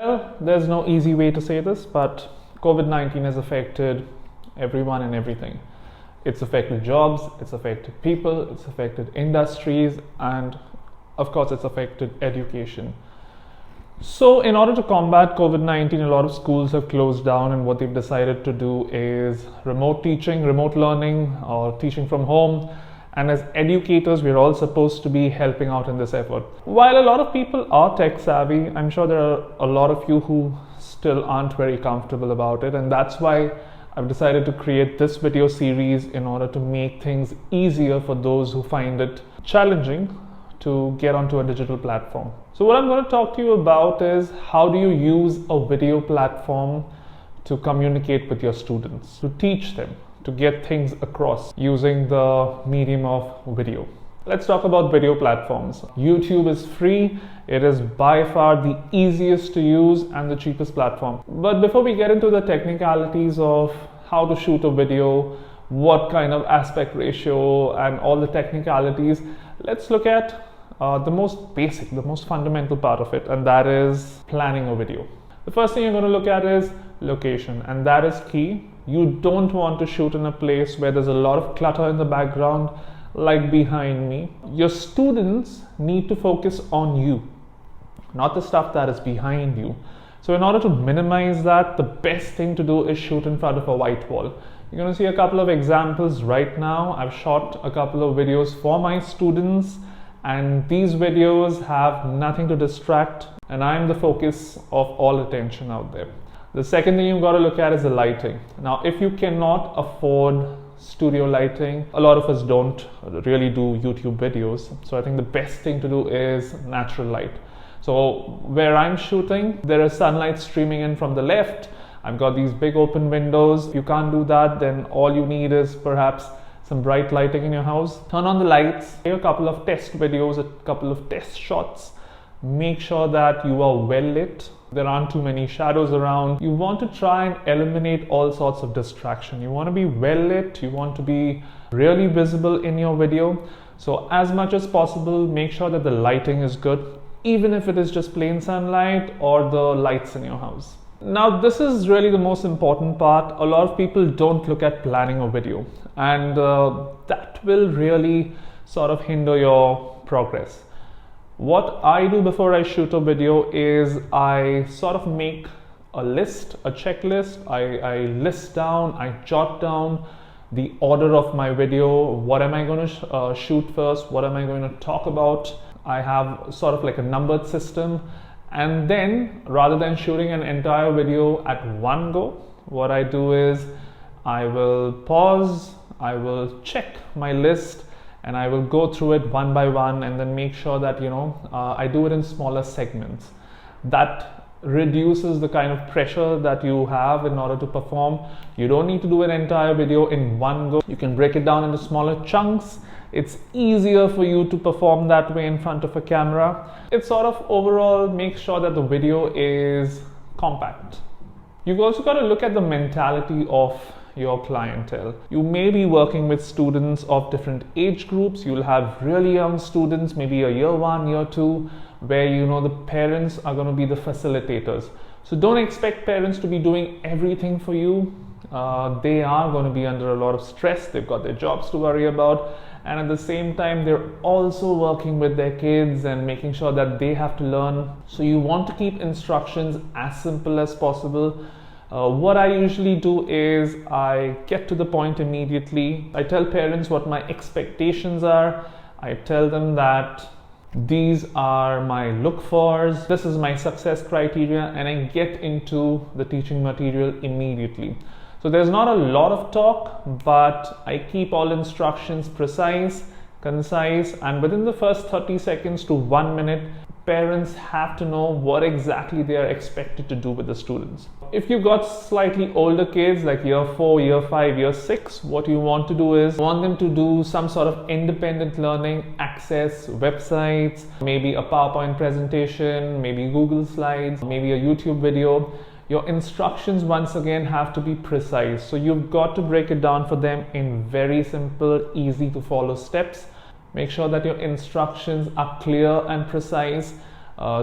Well, there's no easy way to say this, but COVID-19 has affected everyone and everything. It's affected jobs, it's affected people, it's affected industries, and of course it's affected education. So in order to combat COVID-19, a lot of schools have closed down, and what they've decided to do is remote teaching, remote learning, or teaching from home. And as educators, we're all supposed to be helping out in this effort. While a lot of people are tech savvy, I'm sure there are a lot of you who still aren't very comfortable about it. And that's why I've decided to create this video series in order to make things easier for those who find it challenging to get onto a digital platform. So what I'm going to talk to you about is how do you use a video platform to communicate with your students, to teach them, to get things across using the medium of video. Let's talk about video platforms. YouTube is free. It is by far the easiest to use and the cheapest platform. But before we get into the technicalities of how to shoot a video, what kind of aspect ratio and all the technicalities, let's look at the most basic, the most fundamental part of it, and that is planning a video. The first thing you're going to look at is location, and that is key. You don't want to shoot in a place where there's a lot of clutter in the background, like behind me. Your students need to focus on you, not the stuff that is behind you. So in order to minimize that, the best thing to do is shoot in front of a white wall. You're going to see a couple of examples right now. I've shot a couple of videos for my students, and these videos have nothing to distract, and I'm the focus of all attention out there. The second thing you've got to look at is the lighting. Now, if you cannot afford studio lighting, a lot of us don't really do YouTube videos. So I think the best thing to do is natural light. So where I'm shooting, there is sunlight streaming in from the left. I've got these big open windows. If you can't do that, then all you need is perhaps some bright lighting in your house. Turn on the lights, take a couple of test videos, a couple of test shots. Make sure that you are well lit. There aren't too many shadows around. You want to try and eliminate all sorts of distraction. You want to be well lit. You want to be really visible in your video. So as much as possible, make sure that the lighting is good, even if it is just plain sunlight or the lights in your house. Now, this is really the most important part. A lot of people don't look at planning a video, and that will really sort of hinder your progress. What I do before I shoot a video is I sort of make a list, a checklist. I list down, I jot down the order of my video. What am I going to shoot first? What am I going to talk about? I have sort of like a numbered system. And then rather than shooting an entire video at one go, what I do is I will pause, I will check my list, and I will go through it one by one and then make sure that, I do it in smaller segments. That reduces the kind of pressure that you have in order to perform. You don't need to do an entire video in one go. You can break it down into smaller chunks. It's easier for you to perform that way in front of a camera. It sort of overall makes sure that the video is compact. You've also got to look at the mentality of your clientele. You may be working with students of different age groups. You'll have really young students, maybe a year 1, year 2, where the parents are going to be the facilitators. So don't expect parents to be doing everything for you. They are going to be under a lot of stress. They've got their jobs to worry about, and at the same time they're also working with their kids and making sure that they have to learn. So you want to keep instructions as simple as possible. What I usually do is I get to the point immediately. I tell parents what my expectations are. I tell them that these are my look-fors, this is my success criteria, and I get into the teaching material immediately. So there's not a lot of talk, but I keep all instructions precise, concise, and within the first 30 seconds to 1 minute, parents have to know what exactly they are expected to do with the students. If you've got slightly older kids like year 4, year 5, year 6, what you want to do is you want them to do some sort of independent learning, access websites, maybe a PowerPoint presentation, maybe Google Slides, maybe a YouTube video. Your instructions once again have to be precise. So you've got to break it down for them in very simple, easy to follow steps. Make sure that your instructions are clear and precise.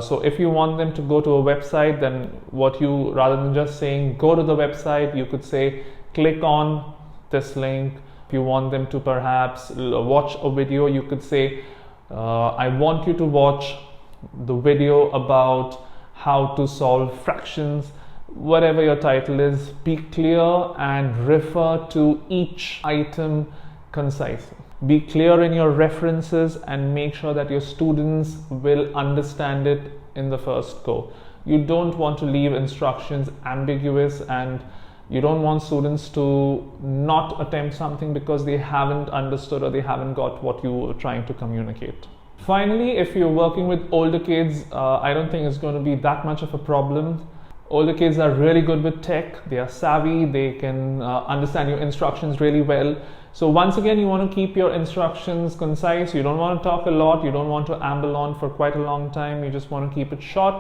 So if you want them to go to a website, then what you, rather than just saying go to the website, you could say click on this link. If you want them to perhaps watch a video, you could say I want you to watch the video about how to solve fractions. Whatever your title is, be clear and refer to each item concisely. Be clear in your references and make sure that your students will understand it in the first go. You don't want to leave instructions ambiguous, and you don't want students to not attempt something because they haven't understood or they haven't got what you were trying to communicate. Finally, if you're working with older kids, I don't think it's going to be that much of a problem. Older kids are really good with tech. They are savvy. They can understand your instructions really well. So once again, you want to keep your instructions concise. You don't want to talk a lot. You don't want to amble on for quite a long time. You just want to keep it short,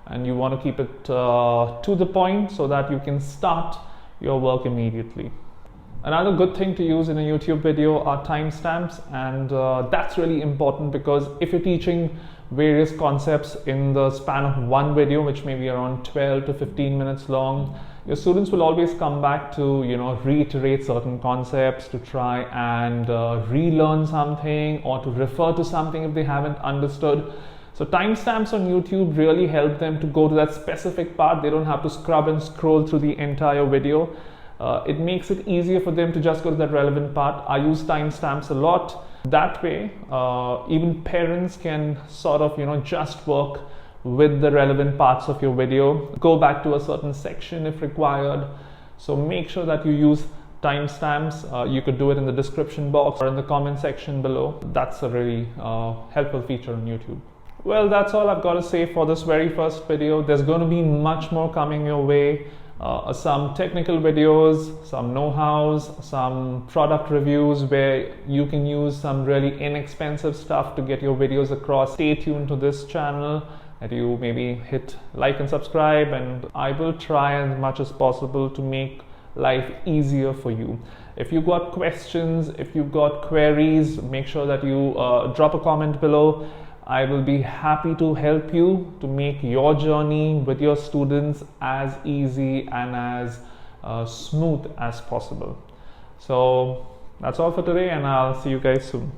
and you want to keep it to the point so that you can start your work immediately. Another good thing to use in a YouTube video are timestamps, and that's really important because if you're teaching various concepts in the span of one video, which may be around 12 to 15 minutes long, your students will always come back to, reiterate certain concepts, to try and relearn something or to refer to something if they haven't understood. So timestamps on YouTube really help them to go to that specific part. They don't have to scrub and scroll through the entire video. It makes it easier for them to just go to that relevant part. I use timestamps a lot. That way, even parents can sort of, just work with the relevant parts of your video, go back to a certain section if required. So make sure that you use timestamps. You could do it in the description box or in the comment section below. That's a really helpful feature on YouTube. Well, that's all I've got to say for this very first video. There's going to be much more coming your way. Some technical videos, some know-hows, some product reviews where you can use some really inexpensive stuff to get your videos across. Stay tuned to this channel, and you maybe hit like and subscribe, and I will try as much as possible to make life easier for you. If you got questions, if you got queries, make sure that you drop a comment below. I will be happy to help you to make your journey with your students as easy and as smooth as possible. So that's all for today, and I'll see you guys soon.